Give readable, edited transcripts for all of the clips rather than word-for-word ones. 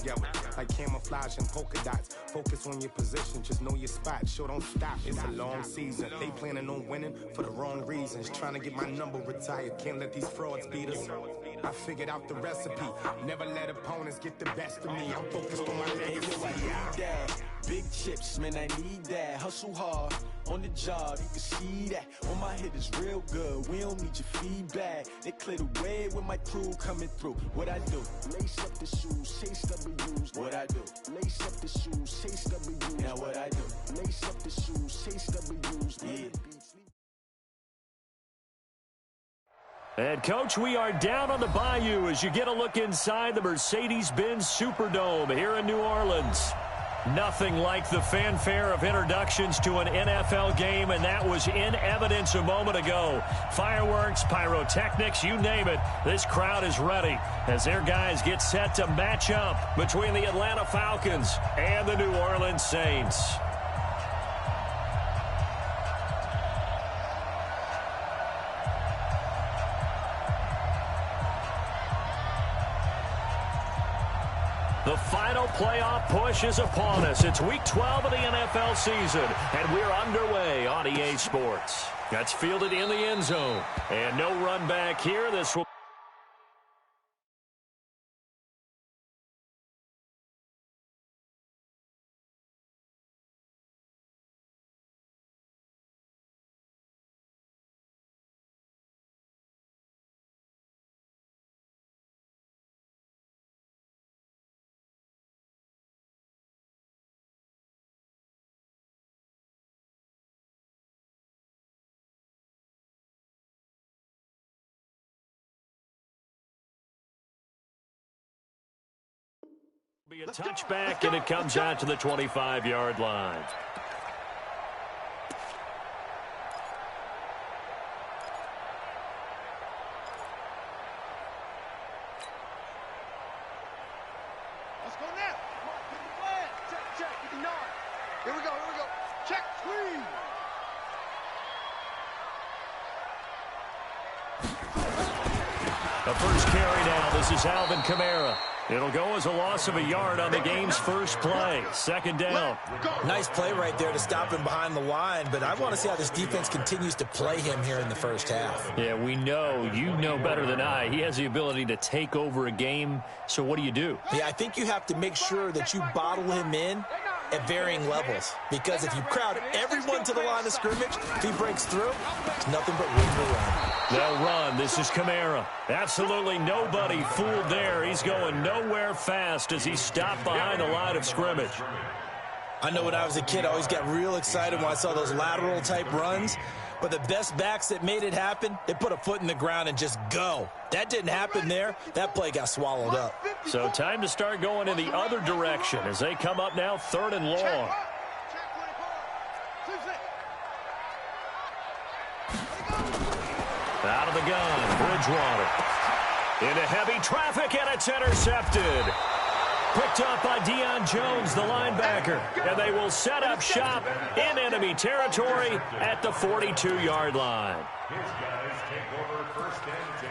together. Like camouflage and polka dots. Focus on your position, just know your spot. Sure, don't stop, it's a long season. They planning on winning for the wrong reasons. Trying to get my number retired, can't let these frauds beat us. I figured out the recipe. Never let opponents get the best of me. I'm focused on my legacy. Big chips, man, I need that. Hustle hard on the job, you can see that. On my head is real good. We don't need your feedback. They clear the way with my crew coming through. What I do? Lace up the shoes, chase W's. What I do? Lace up the shoes, chase W's. Now what I do? Lace up the shoes, chase W's. Yeah. And, Coach, we are down on the Bayou as you get a look inside the Mercedes-Benz Superdome here in New Orleans. Nothing like the fanfare of introductions to an NFL game, and that was in evidence a moment ago. Fireworks, pyrotechnics, you name it. This crowd is ready as their guys get set to match up between the Atlanta Falcons and the New Orleans Saints. The final playoff push is upon us. It's Week 12 of the NFL season, and we're underway on EA Sports. That's fielded in the end zone. And no run back here. This will be a touchback, and it comes out to the 25-yard line. Let's go now. Come on, get the flag. Check, get the yard. Here we go. Check, please. The first carry down. This is Alvin Kamara. It'll go as a loss of a yard on the game's first play. Second down. Nice play right there to stop him behind the line, but I want to see how this defense continues to play him here in the first half. Yeah, we know. You know better than I. He has the ability to take over a game, so what do? Yeah, I think you have to make sure that you bottle him in at varying levels, because if you crowd everyone to the line of scrimmage, if he breaks through, it's nothing but room to run. They'll run. This is Kamara. Absolutely nobody fooled there. He's going nowhere fast as he stopped behind the line of scrimmage. I know when I was a kid, I always got real excited when I saw those lateral-type runs. But the best backs that made it happen, they put a foot in the ground and just go. That didn't happen there. That play got swallowed up. So time to start going in the other direction as they come up now 3rd and long. Out of the gun, Bridgewater. Into heavy traffic, and it's intercepted. Picked up by Deion Jones, the linebacker. And they will set up shop in enemy territory at the 42-yard line. His guys take over 1st and 10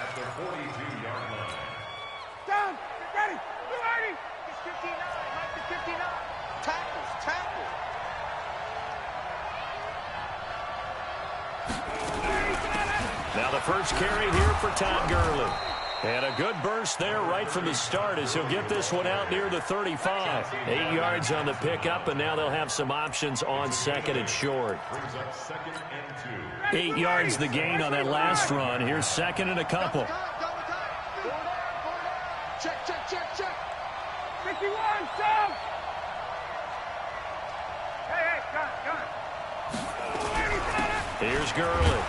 at the 42-yard line. Down, get ready, get ready. It's 59, right to 59. Tackles. Now the first carry here for Todd Gurley. And a good burst there right from the start as he'll get this one out near the 35. 8 yards on the pickup, and now they'll have some options on 2nd and short. 8 yards the gain on that last run. Here's 2nd and a couple. Check. 51, stop. Hey, gun. Here's Gurley.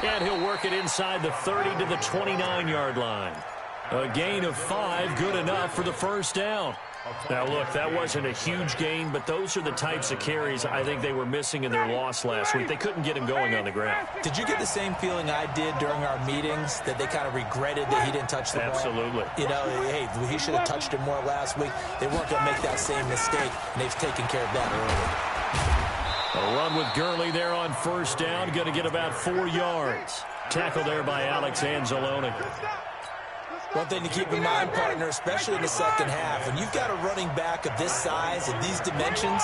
And he'll work it inside the 30 to the 29-yard line. A gain of 5, good enough for the first down. Now, look, that wasn't a huge gain, but those are the types of carries I think they were missing in their loss last week. They couldn't get him going on the ground. Did you get the same feeling I did during our meetings, that they kind of regretted that he didn't touch the ball? Absolutely. You know, hey, he should have touched it more last week. They weren't going to make that same mistake, and they've taken care of that early. A run with Gurley there on 1st down. Going to get about 4 yards. Tackle there by Alex Anzalone. One thing to keep in mind, partner, especially in the second half, when you've got a running back of this size and these dimensions,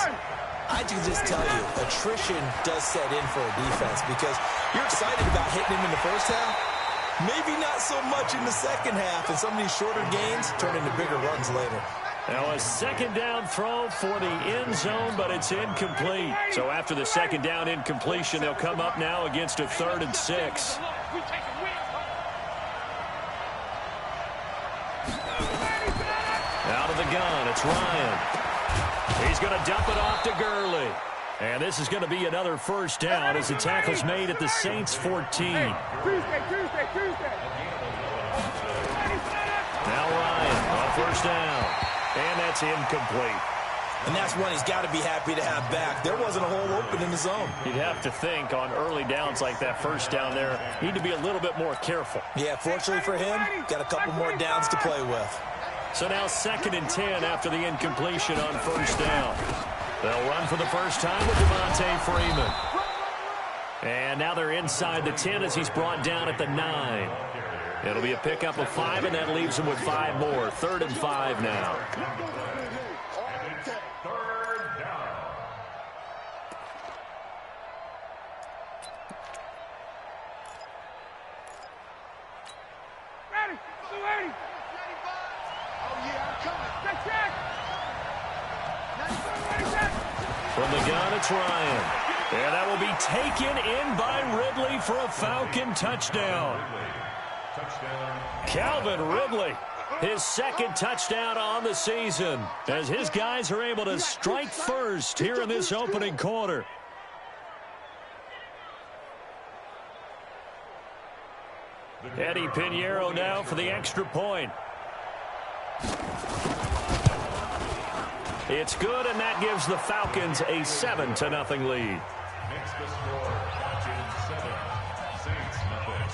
I can just tell you, attrition does set in for a defense because you're excited about hitting him in the first half. Maybe not so much in the second half, and some of these shorter gains turn into bigger runs later. Now a second down throw for the end zone, but it's incomplete. So after the second down incompletion, they'll come up now against a 3rd and 6. Out of the gun, it's Ryan. He's going to dump it off to Gurley. And this is going to be another first down as the tackle's made at the Saints 14. Tuesday. Now Ryan on first down. And that's incomplete. And that's one he's got to be happy to have back. There wasn't a hole open in the zone. You'd have to think on early downs like that first down there, need to be a little bit more careful. Yeah, fortunately for him, got a couple more downs to play with. So now 2nd and 10 after the incompletion on first down. They'll run for the first time with Devontae Freeman. And now they're inside the 10 as he's brought down at the 9. It'll be a pickup of 5, and that leaves him with 5 more. 3rd and 5 now. From the gun, it's Ryan. And that will be taken in by Ridley for a Falcon touchdown. Calvin Ridley, his 2nd touchdown on the season, as his guys are able to strike first here in this opening quarter. Eddie Pinheiro now for the extra point. It's good, and that gives the Falcons a 7-0 lead. Makes the score Falcons 7, Saints nothing.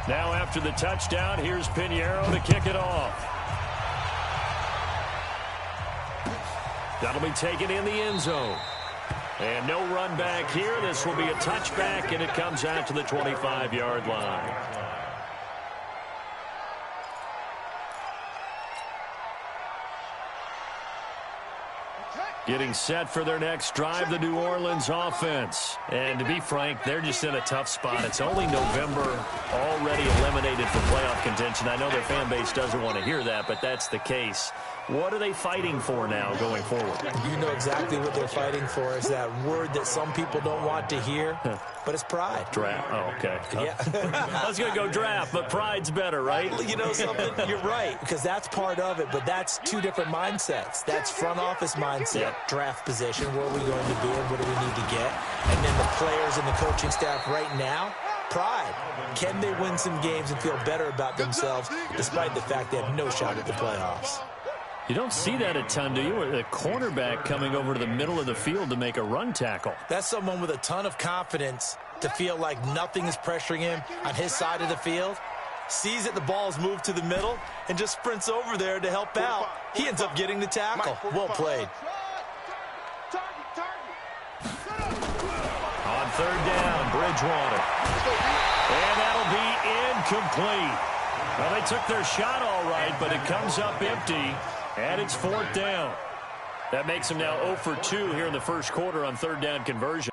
Now after the touchdown, here's Pinheiro to kick it off. That'll be taken in the end zone. And no run back here. This will be a touchback, and it comes out to the 25-yard line. Getting set for their next drive, the New Orleans offense. And to be frank, they're just in a tough spot. It's only November, already eliminated from playoff contention. I know their fan base doesn't want to hear that, but that's the case. What are they fighting for now going forward? You know exactly what they're fighting for. Is that word that some people don't want to hear, but it's pride. Draft. Oh, okay. Yeah. I was going to go draft, but pride's better, right? You know something? You're right, because that's part of it, but that's two different mindsets. That's front office mindset, draft position, where are we going to be and what do we need to get? And then the players and the coaching staff right now, pride. Can they win some games and feel better about themselves despite the fact they have no shot at the playoffs? You don't see that a ton, do you? Or the cornerback coming over to the middle of the field to make a run tackle. That's someone with a ton of confidence to feel like nothing is pressuring him on his side of the field. Sees that the ball's moved to the middle and just sprints over there to help out. He ends up getting the tackle. Well played. On 3rd down, Bridgewater. And that'll be incomplete. Well, they took their shot all right, but it comes up empty. And it's 4th down. That makes them now 0 for 2 here in the first quarter on 3rd down conversion.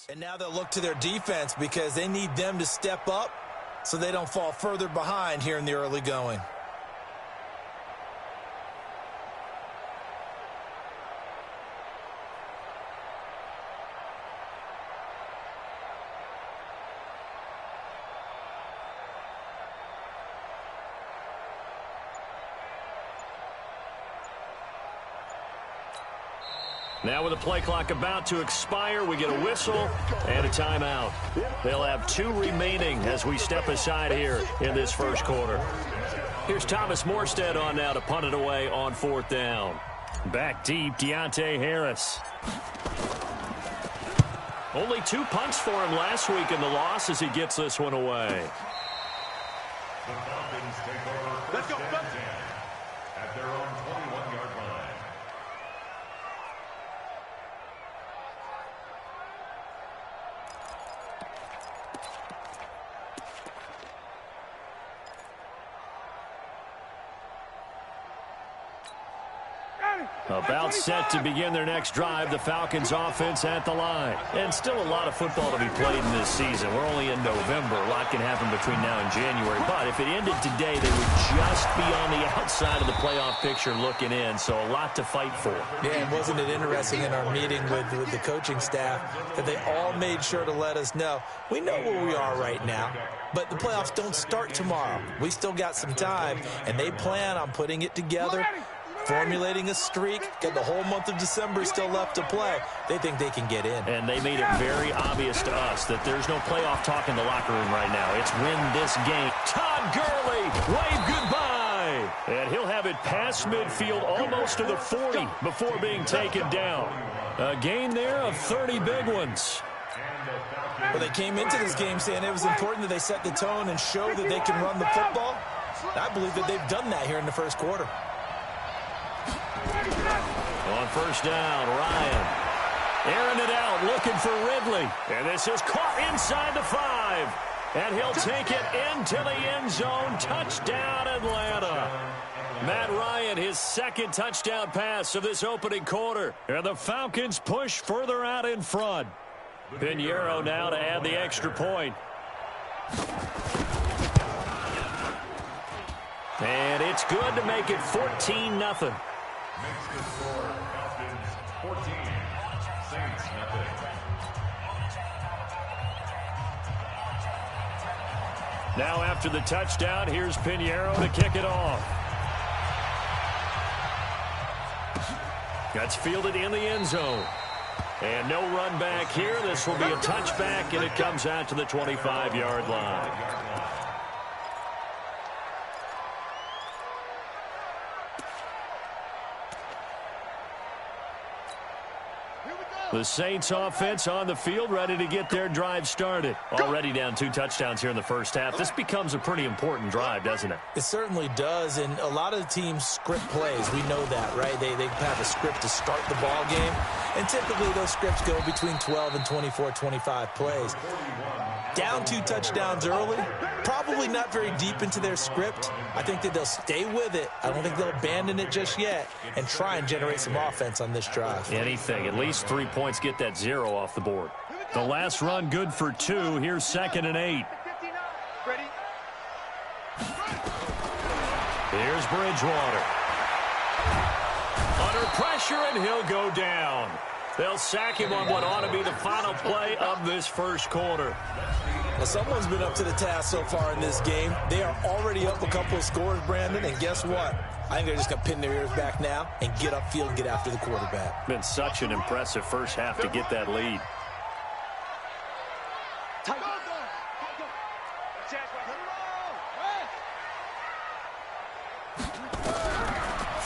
And now they'll look to their defense because they need them to step up so they don't fall further behind here in the early going. Now with the play clock about to expire, we get a whistle and a timeout. They'll have 2 remaining as we step aside here in this first quarter. Here's Thomas Morstead on now to punt it away on 4th down. Back deep, Deontay Harris. Only 2 punts for him last week in the loss as he gets this one away. The Falcons take over first and 10 at their own 21-yard line. About set to begin their next drive, the Falcons offense at the line. And still a lot of football to be played in this season. We're only in November. A lot can happen between now and January. But if it ended today, they would just be on the outside of the playoff picture looking in. So a lot to fight for. Yeah, and wasn't it interesting in our meeting with the coaching staff that they all made sure to let us know, we know where we are right now, but the playoffs don't start tomorrow. We still got some time, and they plan on putting it together, formulating a streak, got the whole month of December still left to play. They think they can get in. And they made it very obvious to us that there's no playoff talk in the locker room right now. It's win this game. Todd Gurley, wave goodbye. And he'll have it past midfield almost to the 40 before being taken down. A gain there of 30 big ones. Well, they came into this game saying it was important that they set the tone and show that they can run the football. I believe that they've done that here in the first quarter. On first down, Ryan. Airing it out, looking for Ridley. And this is caught inside the 5. And he'll take it into the end zone. Touchdown, Atlanta. Matt Ryan, his 2nd touchdown pass of this opening quarter. And the Falcons push further out in front. Pinheiro now to add the extra point. And it's good to make it 14-0. Makes the score Falcons 14, Saints nothing. Now after the touchdown, here's Pinheiro to kick it off. That's fielded in the end zone. And no run back here. This will be a touchback, and it comes out to the 25-yard line. The Saints offense on the field, ready to get their drive started. Already down 2 touchdowns here in the first half. This becomes a pretty important drive, doesn't it? It certainly does, and a lot of teams script plays. We know that, right? They have a script to start the ball game, and typically those scripts go between 12 and 24, 25 plays. Down 2 touchdowns early, probably not very deep into their script. I think that they'll stay with it. I don't think they'll abandon it just yet and try and generate some offense on this drive. Anything. At least 3 points get that 0 off the board. The last run good for 2. Here's 2nd and 8. Here's Bridgewater. Under pressure, and he'll go down. They'll sack him on what ought to be the final play of this first quarter. Well, someone's been up to the task so far in this game. They are already up a couple of scores, Brandon, and guess what? I think they're just going to pin their ears back now and get upfield and get after the quarterback. Been such an impressive first half to get that lead.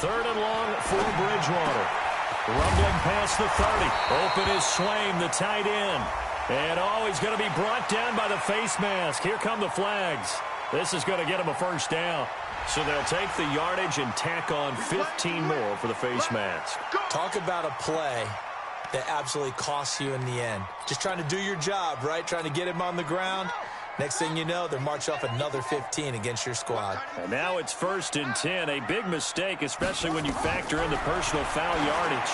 Third and long for Bridgewater. Rumbling past the 30. Open is Swain, the tight end. And he's going to be brought down by the face mask. Here come the flags. This is going to get him a first down. So they'll take the yardage and tack on 15 more for the face mask. Talk about a play that absolutely costs you in the end. Just trying to do your job, right? Trying to get him on the ground. Next thing you know, they're marching off another 15 against your squad. And now it's 1st and 10. A big mistake, especially when you factor in the personal foul yardage.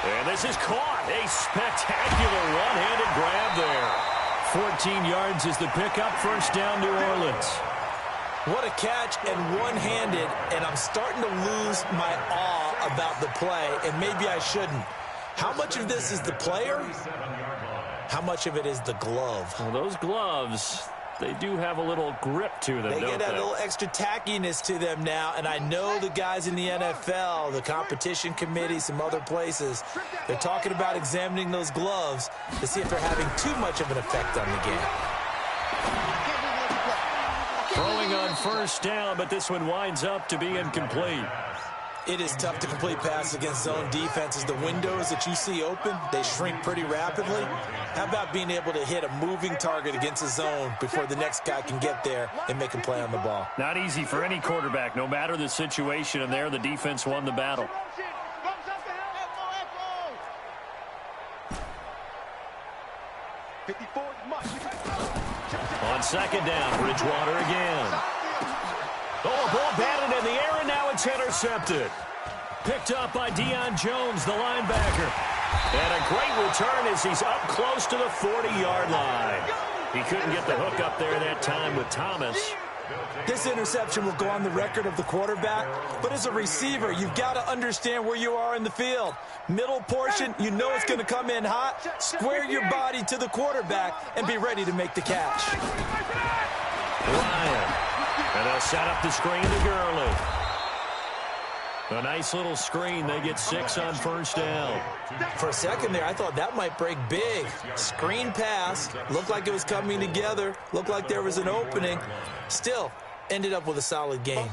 And this is caught. A spectacular one-handed grab there. 14 yards is the pickup. First down, New Orleans. What a catch and one-handed, and I'm starting to lose my awe about the play, and maybe I shouldn't. How much of this is the player? How much of it is the glove? Well, those gloves, they do have a little grip to them, They don't get that little extra tackiness to them now, and I know the guys in the NFL, the competition committee, some other places, they're talking about examining those gloves to see if they're having too much of an effect on the game. Throwing on first down, but this one winds up to be incomplete. It is tough to complete passes against zone defenses. The windows that you see open, they shrink pretty rapidly. How about being able to hit a moving target against a zone before the next guy can get there and make a play on the ball? Not easy for any quarterback, no matter the situation, and there the defense won the battle. On second down, Bridgewater again. Oh, ball batted in the air, and now it's intercepted. Picked up by Deion Jones, the linebacker. And a great return as he's up close to the 40-yard line. He couldn't get the hook up there that time with Thomas. This interception will go on the record of the quarterback, but as a receiver, you've got to understand where you are in the field. Middle portion, you know it's going to come in hot. Square your body to the quarterback and be ready to make the catch. Ryan. And they'll set up the screen to Gurley. A nice little screen. They get 6 on first down. For a second there, I thought that might break big. Screen pass. Looked like it was coming together. Looked like there was an opening. Still, ended up with a solid game.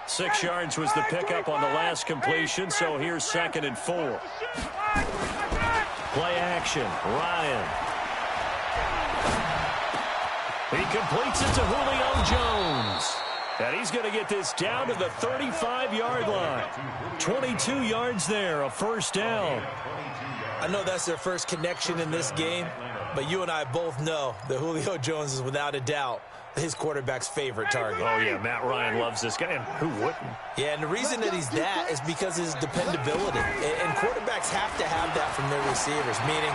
6 yards was the pickup on the last completion, so here's 2nd and 4. Play action. Ryan. He completes it to Julio Jones. And he's going to get this down to the 35-yard line. 22 yards there, a first down. I know that's their first connection in this game, but you and I both know that Julio Jones is without a doubt his quarterback's favorite target. Oh, yeah, Matt Ryan loves this guy, and who wouldn't? Yeah, and the reason that he's that is because of his dependability. And quarterbacks have to have that from their receivers, meaning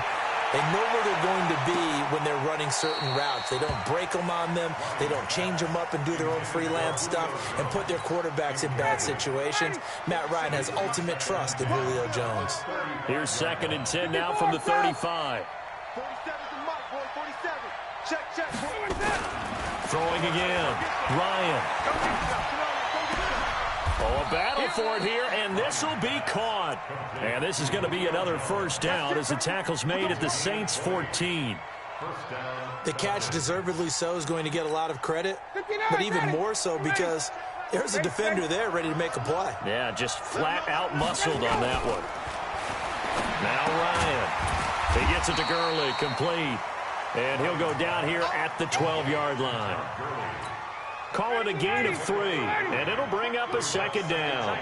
they know where they're going to be when they're running certain routes. They don't break them on them. They don't change them up and do their own freelance stuff and put their quarterbacks in bad situations. Matt Ryan has ultimate trust in Julio Jones. Here's 2nd and 10 now from the 35. 47's the mark, boy. 47. Check. Throwing again. Ryan. Oh, a battle for it here, and this will be caught. And this is going to be another first down as the tackle's made at the Saints' 14. The catch, deservedly so, is going to get a lot of credit, but even more so because there's a defender there ready to make a play. Yeah, just flat out muscled on that one. Now Ryan. He gets it to Gurley, complete. And he'll go down here at the 12-yard line. Call it a gain of 3, and it'll bring up a 2nd down.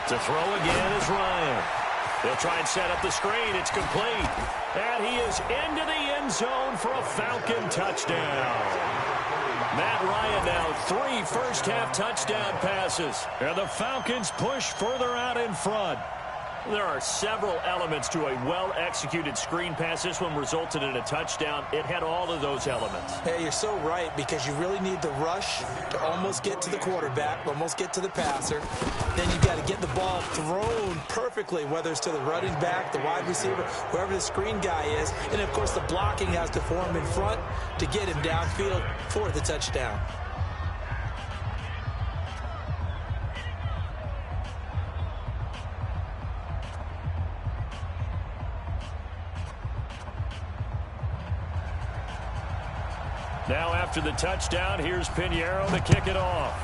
To throw again is Ryan. They'll try and set up the screen. It's complete. And he is into the end zone for a Falcon touchdown. Matt Ryan now 3 first-half touchdown passes. And the Falcons push further out in front. There are several elements to a well-executed screen pass. This one resulted in a touchdown. It had all of those elements. Hey, you're so right, because you really need the rush to almost get to the quarterback, almost get to the passer. Then you've got to get the ball thrown perfectly, whether it's to the running back, the wide receiver, whoever the screen guy is. And, of course, the blocking has to form in front to get him downfield for the touchdown. Now after the touchdown, here's Pinheiro to kick it off.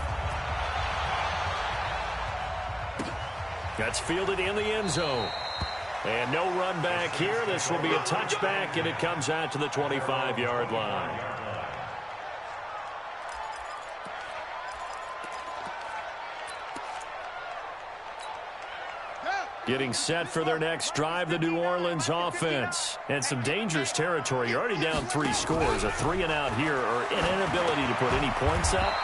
That's fielded in the end zone. And no run back here. This will be a touchback, and it comes out to the 25-yard line. Getting set for their next drive, the New Orleans offense. And some dangerous territory. You're already down 3 scores. A 3-and-out here, or an inability to put any points up.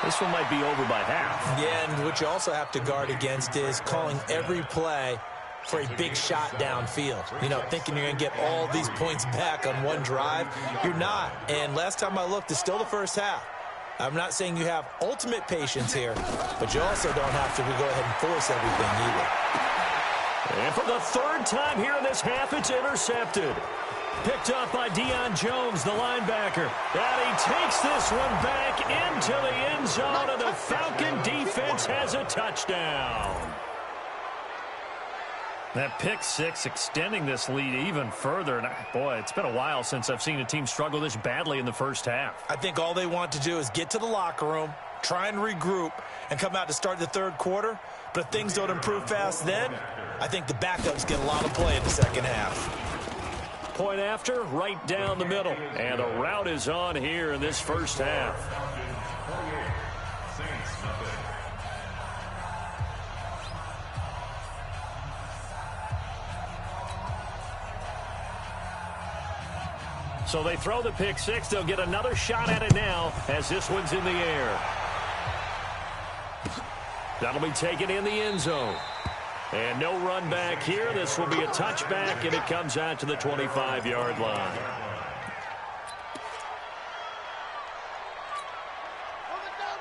This one might be over by half. Yeah, and what you also have to guard against is calling every play for a big shot downfield. You know, thinking you're going to get all these points back on one drive. You're not. And last time I looked, it's still the first half. I'm not saying you have ultimate patience here, but you also don't have to go ahead and force everything either. And for the third time here in this half, it's intercepted. Picked up by Deion Jones, the linebacker. And he takes this one back into the end zone, and the Falcon defense has a touchdown. That pick six extending this lead even further. And boy, it's been a while since I've seen a team struggle this badly in the first half. I think all they want to do is get to the locker room, try and regroup, and come out to start the third quarter. But if things don't improve fast then, I think the backups get a lot of play in the second half. Point after, right down the middle. And the route is on here in this first half. So they throw the pick six. They'll get another shot at it now as this one's in the air. That'll be taken in the end zone. And no run back here. This will be a touchback, and it comes out to the 25-yard line.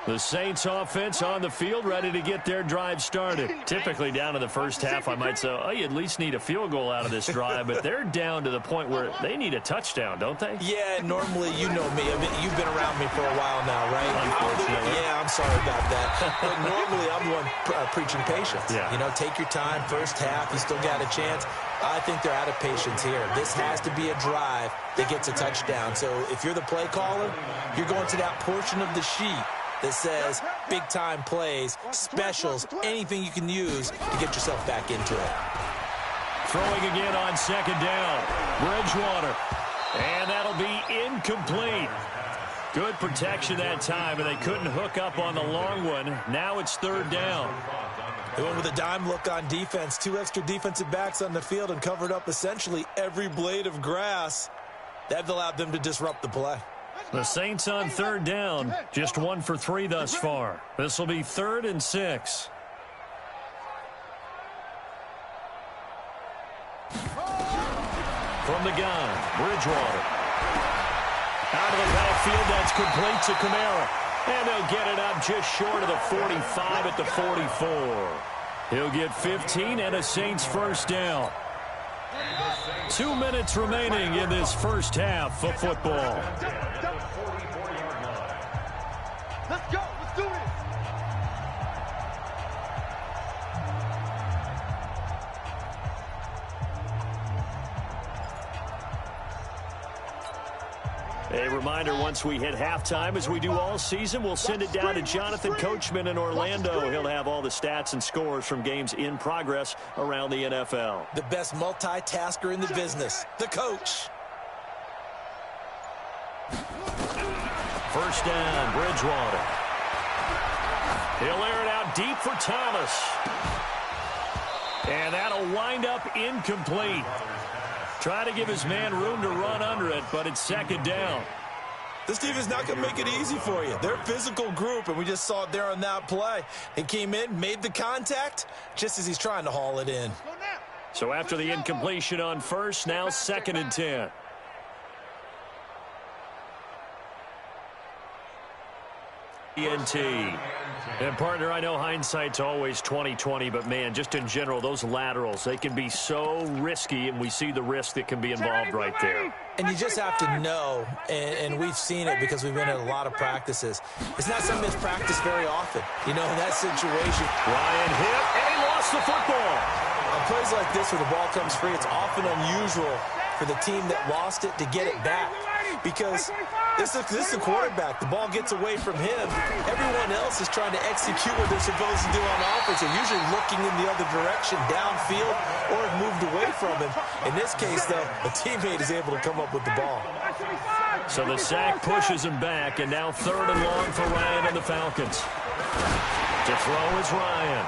The Saints offense on the field, ready to get their drive started. Typically down in the first half, I might say, oh, you at least need a field goal out of this drive, but they're down to the point where they need a touchdown, don't they? Yeah, normally, you know me. I mean, you've been around me for a while now, right? Unfortunately. Yeah, I'm sorry about that. But normally, I'm the one preaching patience. Yeah. You know, take your time. First half, you still got a chance. I think they're out of patience here. This has to be a drive that gets a touchdown. So if you're the play caller, you're going to that portion of the sheet that says big-time plays, specials, anything you can use to get yourself back into it. Throwing again on second down. Bridgewater. And that'll be incomplete. Good protection that time, and they couldn't hook up on the long one. Now it's third down. They went with a dime look on defense. 2 extra defensive backs on the field and covered up essentially every blade of grass. That allowed them to disrupt the play. The Saints on third down, just 1 for 3 thus far. This will be 3rd and 6. From the gun, Bridgewater. Out of the backfield, that's complete to Kamara. And they'll get it up just short of the 45 at the 44. He'll get 15 and a Saints first down. 2 minutes remaining in this first half of football. Let's go. Let's do this. A reminder, once we hit halftime, as we do all season, we'll send it down to Jonathan Coachman in Orlando. He'll have all the stats and scores from games in progress around the NFL. The best multitasker in the business, the coach. First down, Bridgewater. He'll air it out deep for Thomas. And that'll wind up incomplete. Try to give his man room to run under it, but it's second down. This team is not going to make it easy for you. They're a physical group, and we just saw it there on that play. He came in, made the contact, just as he's trying to haul it in. So after the incompletion on first, now 2nd and 10. ENT. And, partner, I know hindsight's always 20/20, but, man, just in general, those laterals, they can be so risky, and we see the risk that can be involved right there. And you just have to know, and we've seen it because we've been at a lot of practices. It's not something that's practiced very often. You know, in that situation. Ryan hit, and he lost the football. On plays like this where the ball comes free, it's often unusual for the team that lost it to get it back. Because this is a quarterback. The ball gets away from him. Everyone else is trying to execute what they're supposed to do on offense. They're usually looking in the other direction, downfield, or have moved away from him. In this case, though, a teammate is able to come up with the ball. So the sack pushes him back, and now 3rd and long for Ryan and the Falcons. To throw is Ryan.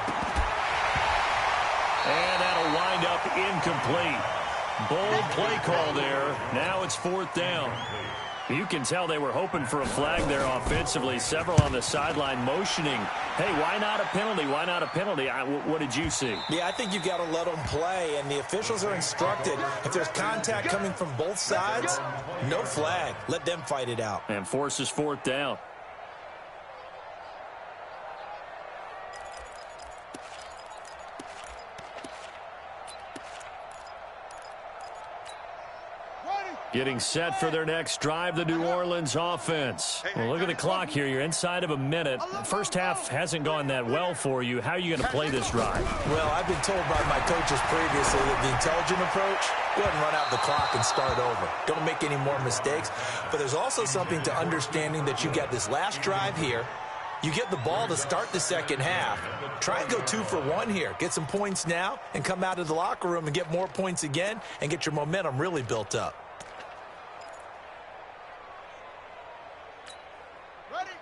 And that'll wind up incomplete. Bold play call there. Now it's 4th down. You can tell they were hoping for a flag there offensively. Several on the sideline motioning. Hey, why not a penalty? Why not a penalty? What did you see? Yeah, I think you've got to let them play, and the officials are instructed. If there's contact coming from both sides, no flag. Let them fight it out. And forces 4th down. Getting set for their next drive, the New Orleans offense. Well, look at the clock here. You're inside of a minute. First half hasn't gone that well for you. How are you going to play this drive? Well, I've been told by my coaches previously that the intelligent approach, go ahead and run out the clock and start over. Don't make any more mistakes. But there's also something to understanding that you got this last drive here. You get the ball to start the second half. Try and go 2 for 1 here. Get some points now and come out of the locker room and get more points again and get your momentum really built up.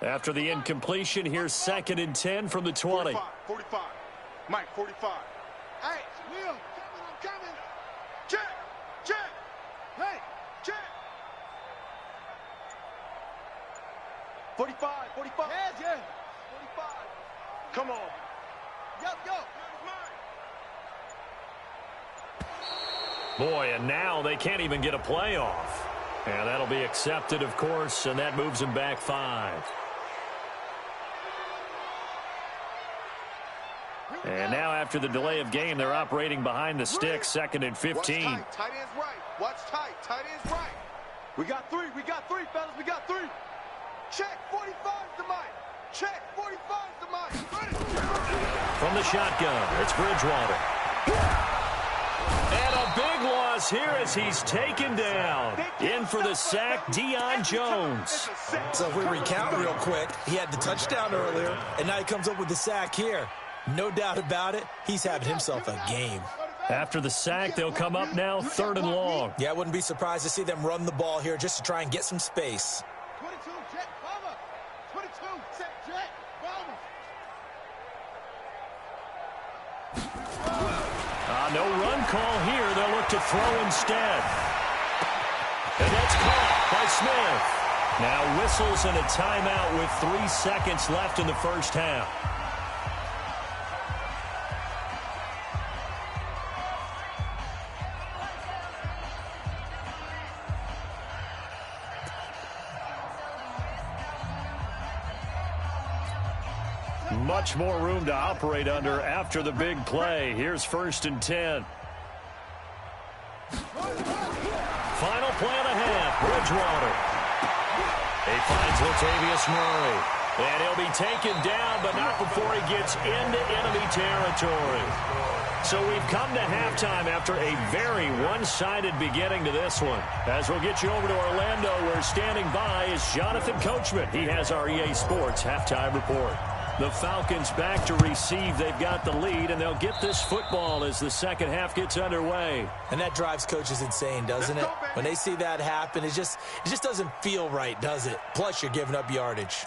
After the incompletion, here's 2nd and 10 from the 20. 45. Mike, 45. Hey, Will, I'm coming. Check. Hey, check. 45. Yeah. 45. Come on. Go. Boy, and now they can't even get a playoff. And that'll be accepted, of course, and that moves them back 5. And now after the delay of game, they're operating behind the stick, 2nd and 15. Watch tight end's right. Watch tight end's right. We got 3, fellas. We got 3. Check, 45's the mic. Check, 45's the mic. From the shotgun, it's Bridgewater. And a big loss here as he's taken down. In for the sack, Deion Jones. So if we recount real quick, he had the touchdown earlier, and now he comes up with the sack here. No doubt about it, he's having himself a game. After the sack, they'll come up now 3rd and long. Yeah, I wouldn't be surprised to see them run the ball here just to try and get some space. 22, jet, bomber. 22, set, jet, bomber. No run call here. They'll look to throw instead. And that's caught by Smith. Now whistles and a timeout with 3 seconds left in the first half. Much more room to operate under after the big play. Here's 1st and 10. Final play of the half. Bridgewater. He finds Latavius Murray. And he'll be taken down, but not before he gets into enemy territory. So we've come to halftime after a very one-sided beginning to this one. As we'll get you over to Orlando, where standing by is Jonathan Coachman. He has our EA Sports halftime report. The Falcons back to receive. They've got the lead, and they'll get this football as the second half gets underway. And that drives coaches insane, doesn't it? When they see that happen, it just doesn't feel right, does it? Plus, you're giving up yardage.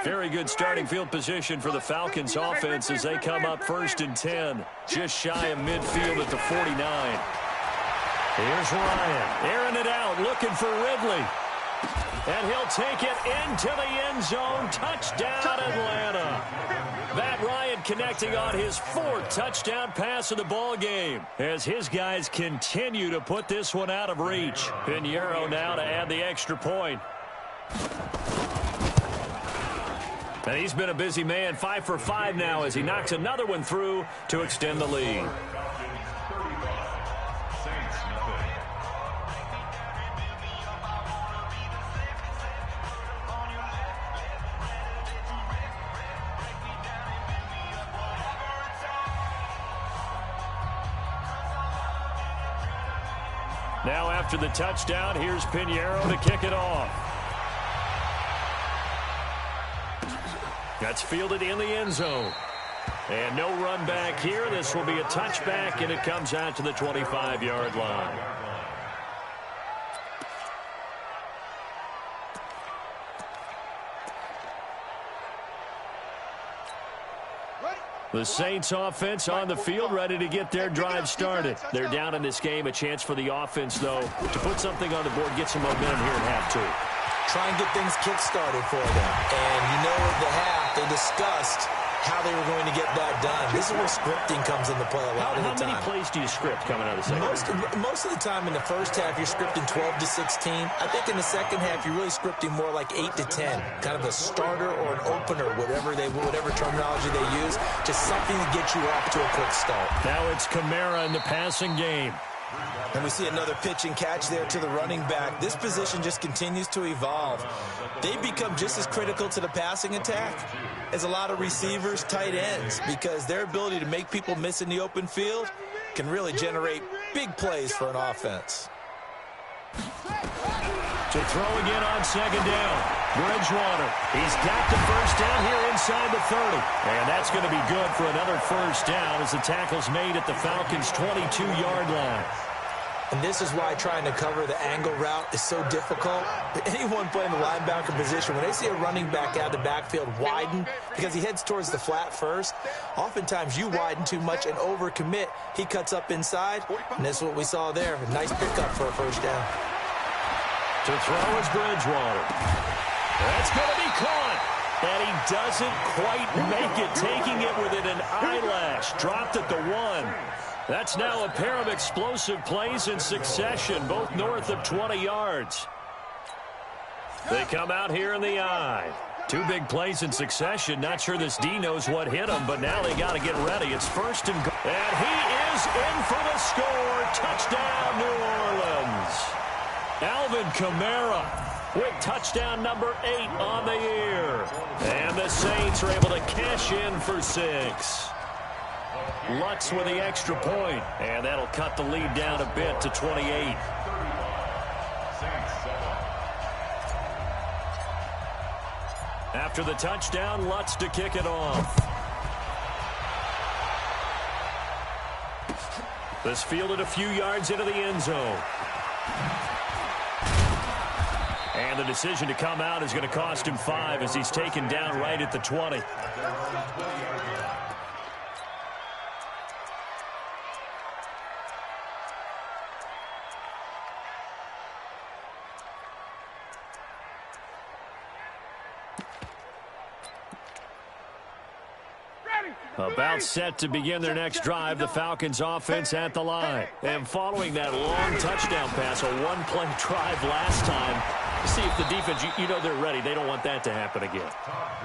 Very good starting field position for the Falcons offense as they come up 1st and 10. Just shy of midfield at the 49. Here's Ryan. Airing it out, looking for Ridley. And he'll take it into the end zone. Touchdown, Atlanta. Matt Ryan connecting on his 4th touchdown pass of the ball game as his guys continue to put this one out of reach. Pinheiro now to add the extra point. And he's been a busy man, 5 for 5 now as he knocks another one through to extend the lead. Now after the touchdown, here's Pinheiro to kick it off. That's fielded in the end zone. And no run back here. This will be a touchback, and it comes out to the 25-yard line. The Saints offense on the field, ready to get their drive started. They're down in this game. A chance for the offense, though, to put something on the board, get some momentum here at half two. Try and get things kick-started for them. And you know at the half, they discussed how they were going to get that done. This is where scripting comes into play a lot of the time. How many plays do you script coming out of the second half? Most of the time in the first half, you're scripting 12 to 16. I think in the second half, you're really scripting more like 8 to 10. Kind of a starter or an opener, whatever terminology they use. Just something to get you off to a quick start. Now it's Kamara in the passing game. And we see another pitch and catch there to the running back. This position just continues to evolve. They become just as critical to the passing attack as a lot of receivers, tight ends, because their ability to make people miss in the open field can really generate big plays for an offense. To throw again on second down. Bridgewater. He's got the first down here inside the 30. And that's going to be good for another first down as the tackle's made at the Falcons' 22-yard line. And this is why trying to cover the angle route is so difficult. Anyone playing the linebacker position, when they see a running back out of the backfield widen because he heads towards the flat first, oftentimes you widen too much and overcommit. He cuts up inside, and that's what we saw there. A nice pickup for a first down. To throw is Bridgewater. That's going to be caught. And he doesn't quite make it, taking it within an eyelash. Dropped at the 1. That's now a pair of explosive plays in succession, both north of 20 yards. They come out here in the I. 2 big plays in succession. Not sure this D knows what hit him, but now they got to get ready. It's first and goal. And he is in for the score. Touchdown, New Orleans. Alvin Kamara with touchdown number 8 on the year. And the Saints are able to cash in for 6. Lutz with the extra point, and that'll cut the lead down a bit to 28. After the touchdown, Lutz to kick it off. This fielded a few yards into the end zone. And the decision to come out is going to cost him 5 as he's taken down right at the 20. About set to begin their next drive, the Falcons offense at the line. And following that long touchdown pass, a one-play drive last time, see if the defense, you know they're ready. They don't want that to happen again.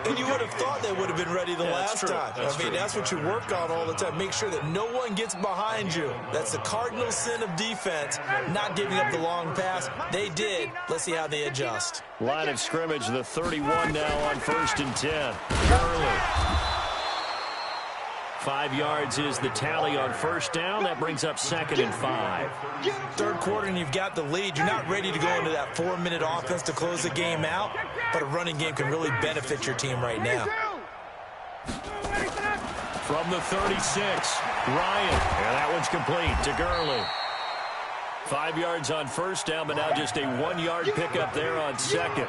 And you would have thought they would have been ready the last time. That's what you work on all the time. Make sure that no one gets behind you. That's the cardinal sin of defense, not giving up the long pass. They did. Let's see how they adjust. Line of scrimmage, the 31 now on 1st and 10. Gurley. 5 yards is the tally on first down. That brings up 2nd and 5. Third quarter and you've got the lead. You're not ready to go into that 4-minute offense to close the game out, but a running game can really benefit your team right now. From the 36, Ryan. And that one's complete to Gurley. 5 yards on first down, but now just a 1-yard pickup there on 2nd.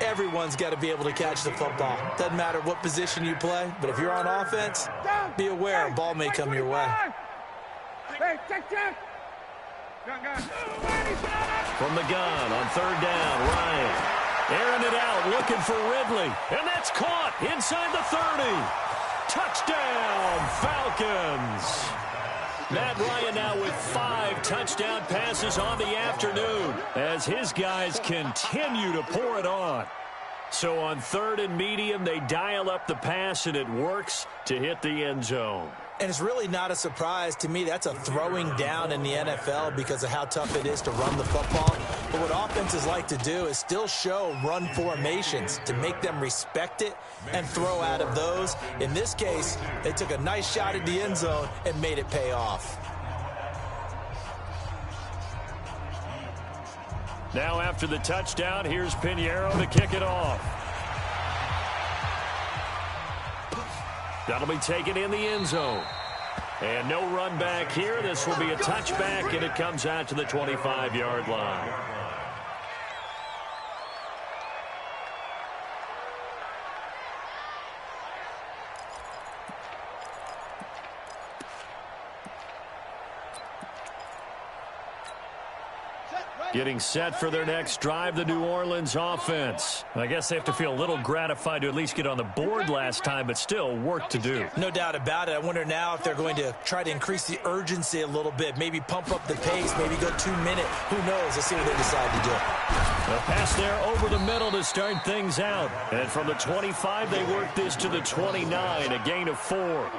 Everyone's got to be able to catch the football. Doesn't matter what position you play, but if you're on offense, be aware a ball may come your way. From the gun on 3rd down, Ryan. Airing it out, looking for Ridley. And that's caught inside the 30. Touchdown, Falcons. Matt Ryan now with 5 touchdown passes on the afternoon as his guys continue to pour it on. So on 3rd and medium, they dial up the pass, and it works to hit the end zone. And it's really not a surprise to me. That's a throwing down in the NFL because of how tough it is to run the football. But what offenses like to do is still show run formations to make them respect it and throw out of those. In this case, they took a nice shot at the end zone and made it pay off. Now after the touchdown, here's Pinheiro to kick it off. That'll be taken in the end zone. And no run back here. This will be a touchback, and it comes out to the 25-yard line. Getting set for their next drive, the New Orleans offense. I guess they have to feel a little gratified to at least get on the board last time, but still work to do. No doubt about it. I wonder now if they're going to try to increase the urgency a little bit, maybe pump up the pace, maybe go 2-minute. Who knows? Let's see what they decide to do. A pass there over the middle to start things out. And from the 25, they work this to the 29, a gain of 4.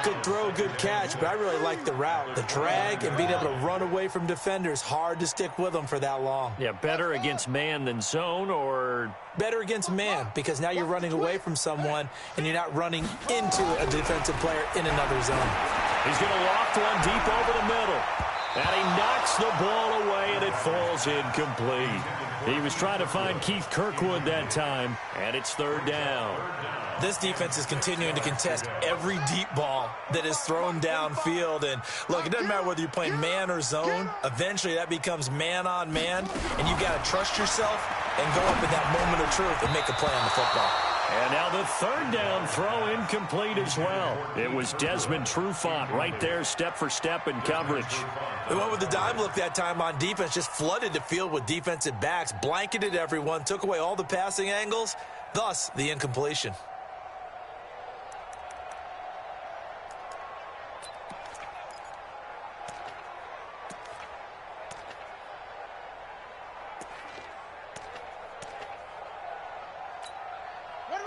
Good throw, good catch, but I really like the route. The drag and being able to run away from defenders, hard to stick with them for that long. Yeah, better against man than zone, or? Better against man, because now you're running away from someone and you're not running into a defensive player in another zone. He's going to loft one deep over the middle. And he knocks the ball away, and it falls incomplete. He was trying to find Keith Kirkwood that time, and it's third down. This defense is continuing to contest every deep ball that is thrown downfield. And, look, it doesn't matter whether you're playing man or zone. Eventually, that becomes man-on-man, and you've got to trust yourself and go up in that moment of truth and make a play on the football. And now the third down throw incomplete as well. It was Desmond Trufant right there, step for step in coverage. They went with the dime look that time on defense, just flooded the field with defensive backs, blanketed everyone, took away all the passing angles, thus the incompletion.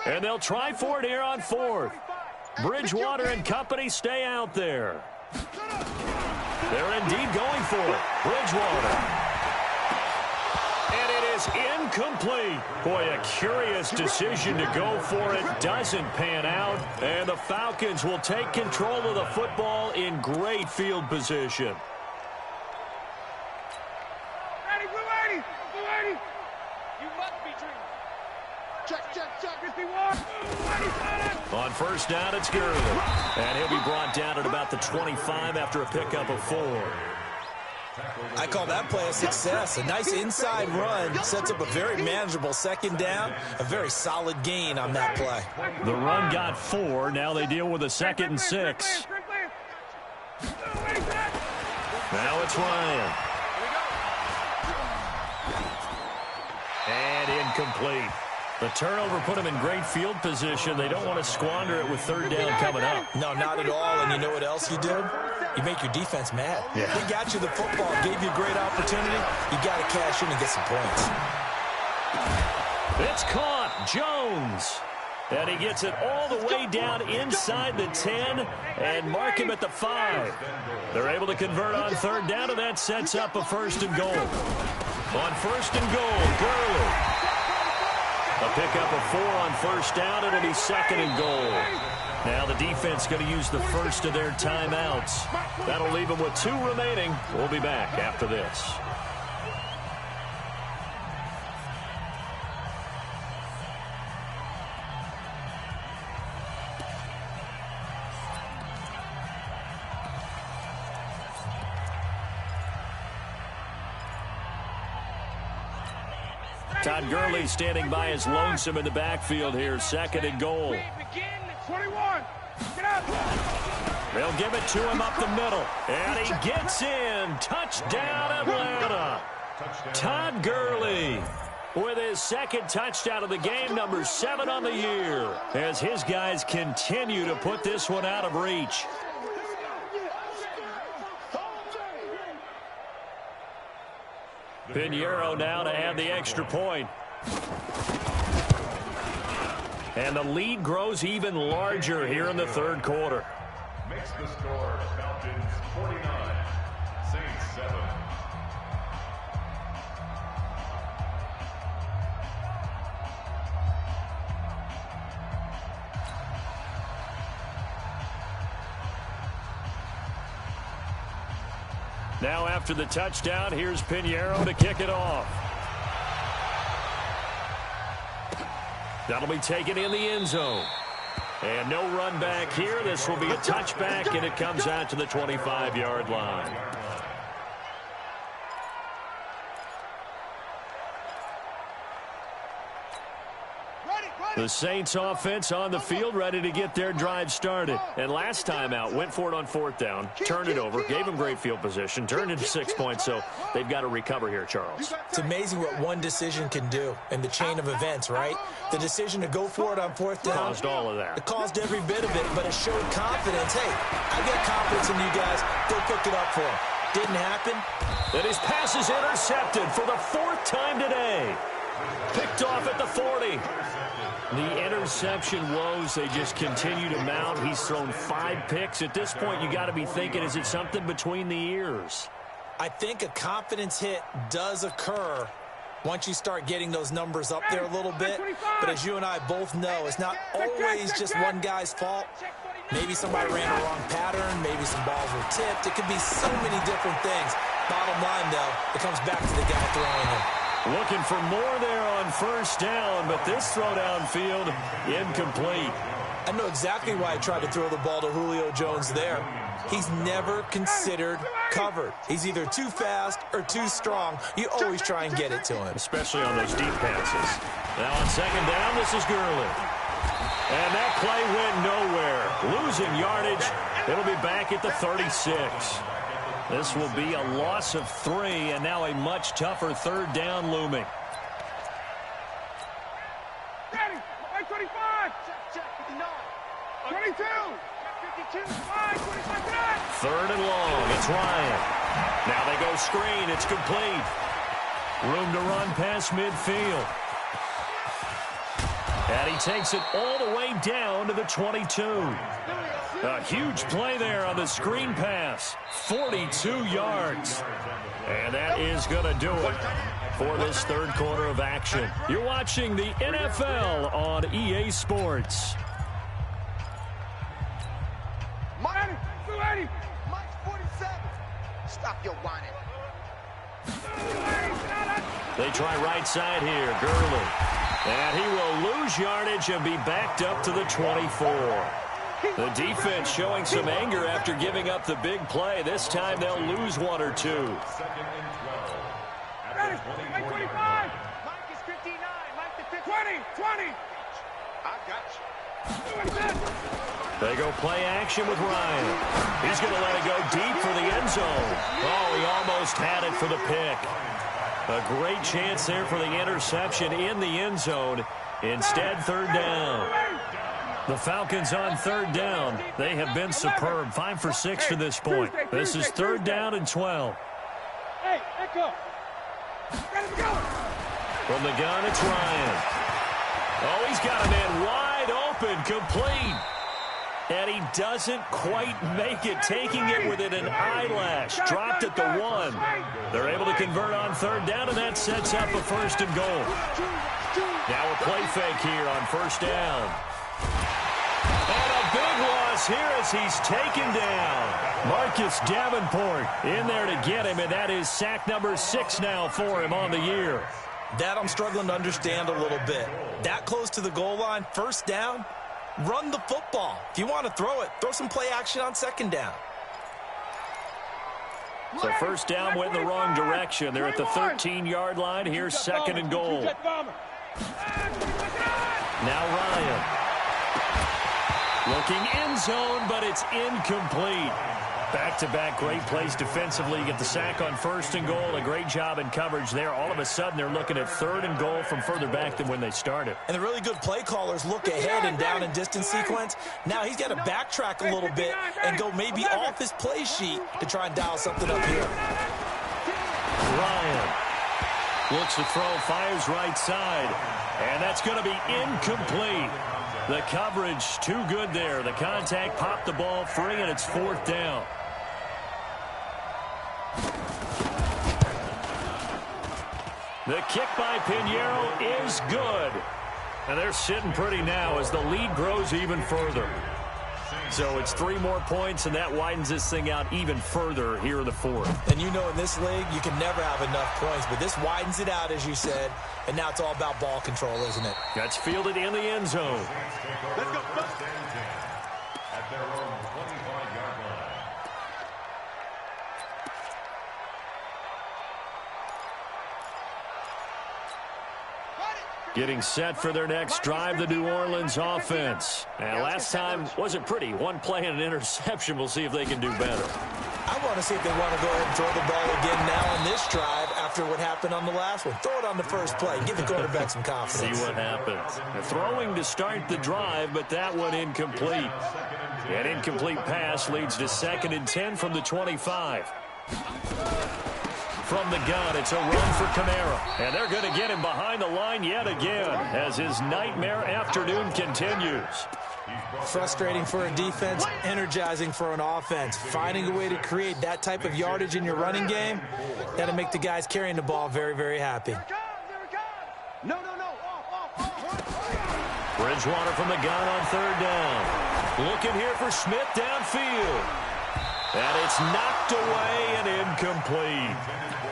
And they'll try for it here on fourth. Bridgewater and company stay out there. They're indeed going for it. Bridgewater. And it is incomplete. Boy, a curious decision to go for it. Doesn't pan out. And the Falcons will take control of the football in great field position. On first down, it's Gurley. And he'll be brought down at about the 25 after a pickup of 4. I call that play a success. A nice inside run sets up a very manageable second down. A very solid gain on that play. The run got 4. Now they deal with a 2nd and 6. Now it's Ryan. And incomplete. The turnover put them in great field position. They don't want to squander it with third down coming up. No, not at all. And you know what else you do? You make your defense mad. Yeah. They got you the football, gave you a great opportunity. You got to cash in and get some points. It's caught. Jones. And he gets it all the way down inside the 10 and mark him at the 5. They're able to convert on third down, and that sets up a 1st and goal. On 1st and goal, Gurley. A pickup of 4 on first down. It'll be 2nd and goal. Now the defense going to use the first of their timeouts. That'll leave them with 2 remaining. We'll be back after this. Todd Gurley standing by as lonesome in the backfield here. 2nd and goal. 21. Get up. They'll give it to him up the middle. And he gets in. Touchdown, Atlanta. Todd Gurley with his 2nd touchdown of the game, number 7 on the year, as his guys continue to put this one out of reach. Pinheiro now to add the extra point. And the lead grows even larger here in the third quarter. Makes the score Falcons 49, Saints 7. Now after the touchdown, here's Pinheiro to kick it off. That'll be taken in the end zone. And no run back here. This will be a touchback, and it comes out to the 25-yard line. The Saints offense on the field, ready to get their drive started. And last time out, went for it on 4th down, turned it over, gave them great field position, turned into 6 points, so they've got to recover here, Charles. It's amazing what one decision can do in the chain of events, right? The decision to go for it on 4th down. Caused all of that. It caused every bit of it, but it showed confidence. Hey, I got confidence in you guys. Go pick it up for them. Didn't happen. And his pass is intercepted for the 4th time today. Picked off at the 40. The interception woes, they just continue to mount. He's thrown 5 picks. At this point, you got to be thinking, is it something between the ears? I think a confidence hit does occur once you start getting those numbers up there a little bit. But as you and I both know, it's not always just one guy's fault. Maybe somebody ran a wrong pattern. Maybe some balls were tipped. It could be so many different things. Bottom line, though, it comes back to the guy throwing it. Looking for more there on first down, but this throw downfield, incomplete. I know exactly why I tried to throw the ball to Julio Jones there. He's never considered covered. He's either too fast or too strong. You always try and get it to him. Especially on those deep passes. Now on second down, this is Gurley. And that play went nowhere. Losing yardage. It'll be back at the 36. This will be a loss of 3, and now a much tougher third down looming. 25. 22. 52. 5. 25. 3rd and long. It's Ryan. Now they go screen. It's complete. Room to run past midfield. And he takes it all the way down to the 22. A huge play there on the screen pass. 42 yards. And that is going to do it for this third quarter of action. You're watching the NFL on EA Sports. Mike 47. Stop your whining. They try right side here. Gurley. And he will lose yardage and be backed up to the 24. The defense showing some anger after giving up the big play. This time they'll lose 1 or 2. Mike 25. Mike is 59. Mike the 50. 20. I got you. They go play action with Ryan. He's going to let it go deep for the end zone. Oh, he almost had it for the pick. A great chance there for the interception in the end zone. Instead, 3rd down. The Falcons on 3rd down. They have been superb. 5 for 6 to this point. This is 3rd down and 12. Hey, Echo. From the gun, it's Ryan. Oh, he's got a man wide open, complete. And he doesn't quite make it, taking it within an eyelash. Dropped at the 1. They're able to convert on 3rd down, and that sets up a 1st and goal. Now a play fake here on 1st down. And a big loss here as he's taken down. Marcus Davenport in there to get him, and that is sack number 6 now for him on the year. That I'm struggling to understand a little bit. That close to the goal line, 1st down, run the football. If you want to throw it, throw some play action on 2nd down. So 1st down went in the wrong direction. They're at the 13-yard line. Here's 2nd and goal. Now Ryan. Looking end zone, but it's incomplete. Back-to-back great plays defensively. Get the sack on 1st and goal. A great job in coverage there. All of a sudden, they're looking at 3rd and goal from further back than when they started. And the really good play callers look ahead and down and distance sequence. Now he's got to backtrack a little bit and go maybe off his play sheet to try and dial something up here. Ryan looks to throw, fires right side. And that's going to be incomplete. The coverage too good there. The contact popped the ball free, and it's 4th down. The kick by Pinheiro is good. And they're sitting pretty now as the lead grows even further. So it's 3 more points, and that widens this thing out even further here in the 4th. And you know in this league, you can never have enough points, but this widens it out, as you said, and now it's all about ball control, isn't it? That's fielded in the end zone. Let's go. At their own 25-yard line. Getting set for their next drive, the New Orleans offense. And last time wasn't pretty. 1 play and an interception. We'll see if they can do better. I want to see if they want to go ahead and throw the ball again now on this drive after what happened on the last one. Throw it on the first play. Give the quarterback some confidence. See what happens. They're throwing to start the drive, but that one incomplete. An incomplete pass leads to 2nd and 10 from the 25. from the gun. It's a run for Kamara. And they're going to get him behind the line yet again as his nightmare afternoon continues. Frustrating for a defense, energizing for an offense. Finding a way to create that type of yardage in your running game, that'll make the guys carrying the ball very, very happy. No. Bridgewater from the gun on third down. Looking here for Smith downfield. And it's knocked away and incomplete.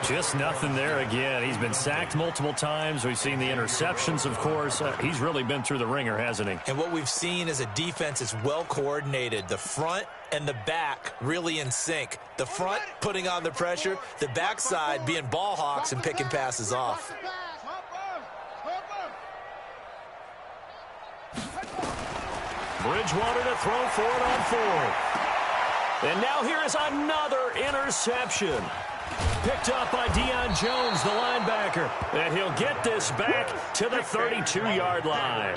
Just nothing there again. He's been sacked multiple times. We've seen the interceptions, of course. He's really been through the ringer, hasn't he? And what we've seen is a defense is well coordinated. The front and the back really in sync. The front putting on the pressure, the backside being ball hawks and picking passes off. Bridgewater to throw for it on fourth. And now here is another interception. Picked up by Deion Jones, the linebacker. And he'll get this back to the 32-yard line.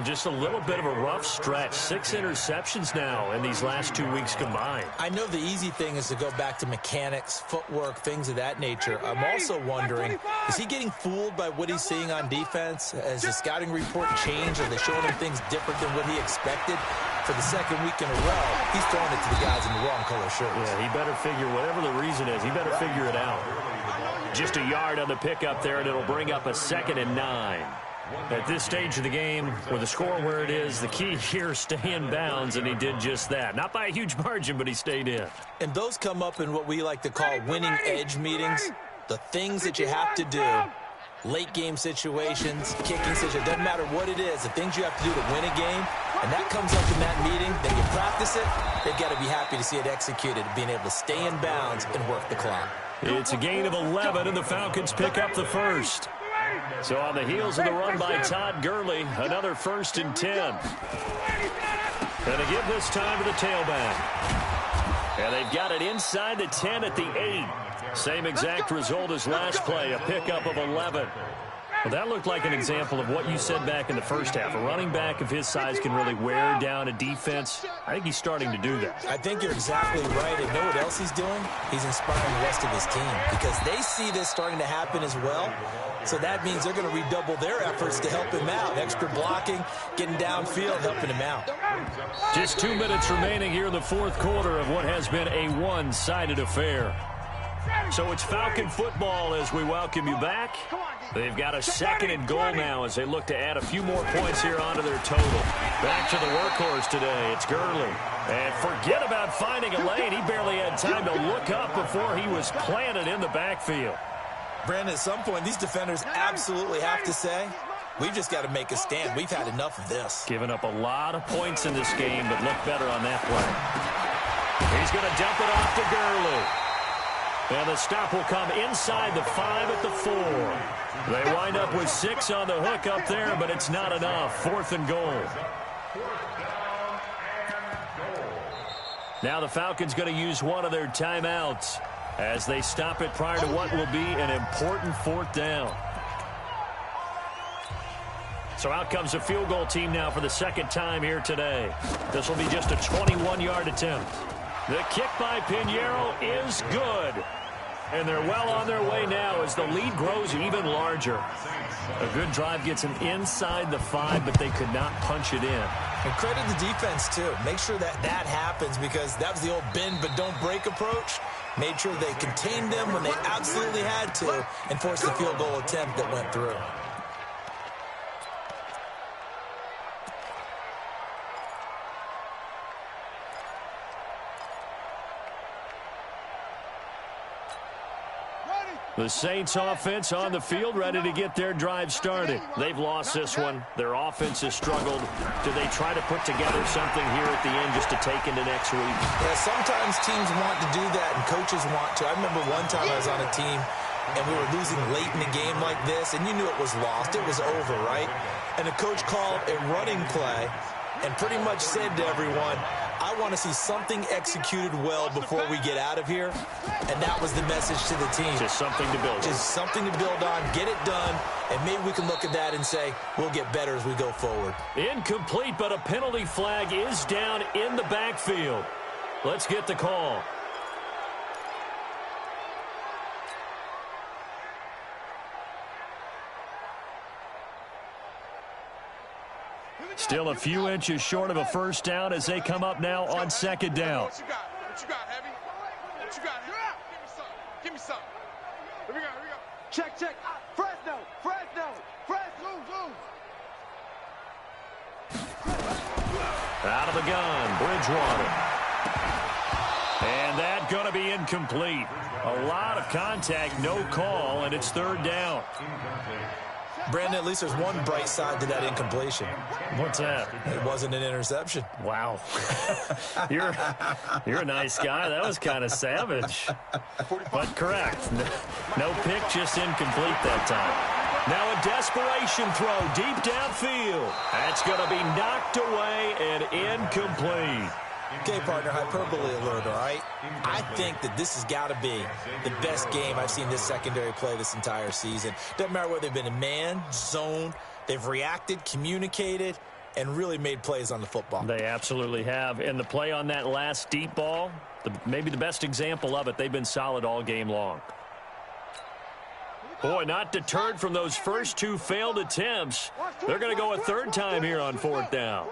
Just a little bit of a rough stretch. 6 interceptions now in these last 2 weeks combined. I know the easy thing is to go back to mechanics, footwork, things of that nature. I'm also wondering, is he getting fooled by what he's seeing on defense? Has the scouting report changed? Are they showing him things different than what he expected? For the second week in a row, he's throwing it to the guys in the wrong color shirts. Yeah, he better figure, whatever the reason is, he better figure it out. Just a yard on the pickup there, and it'll bring up a 2nd and 9. At this stage of the game, with the score where it is, the key here, stay in bounds, and he did just that. Not by a huge margin, but he stayed in. And those come up in what we like to call winning edge meetings. The things that you have to do. Late game situations, kicking situations, doesn't matter what it is, the things you have to do to win a game, and that comes up in that meeting, then you practice it, they've got to be happy to see it executed, being able to stay in bounds and work the clock. It's a gain of 11, and the Falcons pick up the first. So on the heels of the run by Todd Gurley, another 1st and 10. And they give this time to the tailback. And they've got it inside the 10 at the 8. Same exact result as last play, a pickup of 11. Well, that looked like an example of what you said back in the first half. A running back of his size can really wear down a defense. I think he's starting to do that. I think you're exactly right. And know what else he's doing? He's inspiring the rest of his team because they see this starting to happen as well. So that means they're going to redouble their efforts to help him out. Extra blocking, getting downfield, helping him out. Just 2 minutes remaining here in the fourth quarter of what has been a one-sided affair. So it's Falcon football as we welcome you back. They've got a 2nd and goal now as they look to add a few more points here onto their total. Back to the workhorse today. It's Gurley. And forget about finding a lane. He barely had time to look up before he was planted in the backfield. Brandon, at some point, these defenders absolutely have to say, we've just got to make a stand. We've had enough of this. Giving up a lot of points in this game, but look better on that play. He's going to dump it off to Gurley. And the stop will come inside the 5 at the 4. They wind up with 6 on the hook up there, but it's not enough. 4th and goal. Now the Falcons going to use one of their timeouts as they stop it prior to what will be an important 4th down. So out comes a field goal team now for the 2nd time here today. This will be just a 21-yard attempt. The kick by Pinheiro is good. And they're well on their way now as the lead grows even larger. A good drive gets them inside the 5, but they could not punch it in. And credit the defense, too. Make sure that happens because that was the old bend but don't break approach. Made sure they contained them when they absolutely had to and forced the field goal attempt that went through. The Saints offense on the field, ready to get their drive started. They've lost this one. Their offense has struggled. Do they try to put together something here at the end just to take into next week? Yeah, sometimes teams want to do that and coaches want to. I remember one time I was on a team and we were losing late in the game like this, and you knew it was lost. It was over, right? And the coach called a running play and pretty much said to everyone, I want to see something executed well before we get out of here. And that was the message to the team. Just something to build on. Just something to build on, get it done, and maybe we can look at that and say, we'll get better as we go forward. Incomplete, but a penalty flag is down in the backfield. Let's get the call. Still a few inches short of a first down as they come up now on second down. What you got? What you got, Heavy? What you got? Give me some. Give me some. Here we go. Here we go. Check, check. Fresno. Out of the gun, Bridgewater. And that going to be incomplete. A lot of contact, no call, and it's third down. Brandon, at least there's one bright side to that incompletion. What's that? It wasn't an interception. Wow. You're a nice guy. That was kind of savage. But correct. No pick, just incomplete that time. Now a desperation throw deep downfield. That's going to be knocked away and incomplete. Okay, partner, hyperbole alert, all right? I think that this has got to be the best game I've seen this secondary play this entire season. Doesn't matter whether they've been in man, zone, they've reacted, communicated, and really made plays on the football. They absolutely have. And the play on that last deep ball, maybe the best example of it, they've been solid all game long. Boy, not deterred from those first two failed attempts. They're going to go a third time here on fourth down.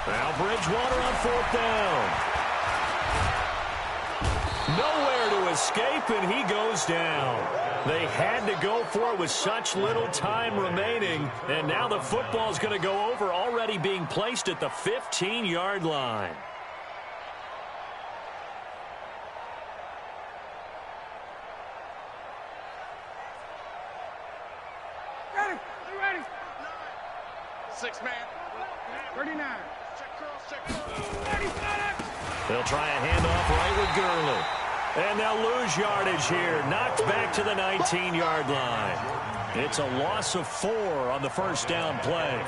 Now Bridgewater on fourth down. Nowhere to escape, and he goes down. They had to go for it with such little time remaining, and now the football's going to go over, already being placed at the 15-yard line. Ready. 6 man. 39. They'll try a handoff right with Gurley. And they'll lose yardage here. Knocked back to the 19-yard line. It's a loss of 4 on the first down play.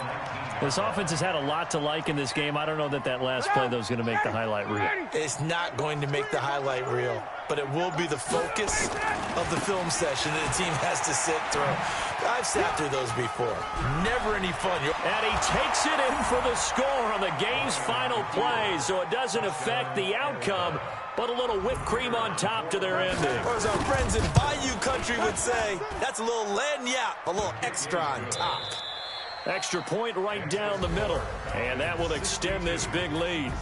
This offense has had a lot to like in this game. I don't know that last play, though, is going to make the highlight reel. It's not going to make the highlight reel, but it will be the focus of the film session that the team has to sit through. I've sat through those before. Never any fun. And he takes it in for the score on the game's final play, so it doesn't affect the outcome, but a little whipped cream on top to their ending. Or as our friends in Bayou Country would say, that's a little lagniappe, a little extra on top. Extra point right down the middle, and that will extend this big lead.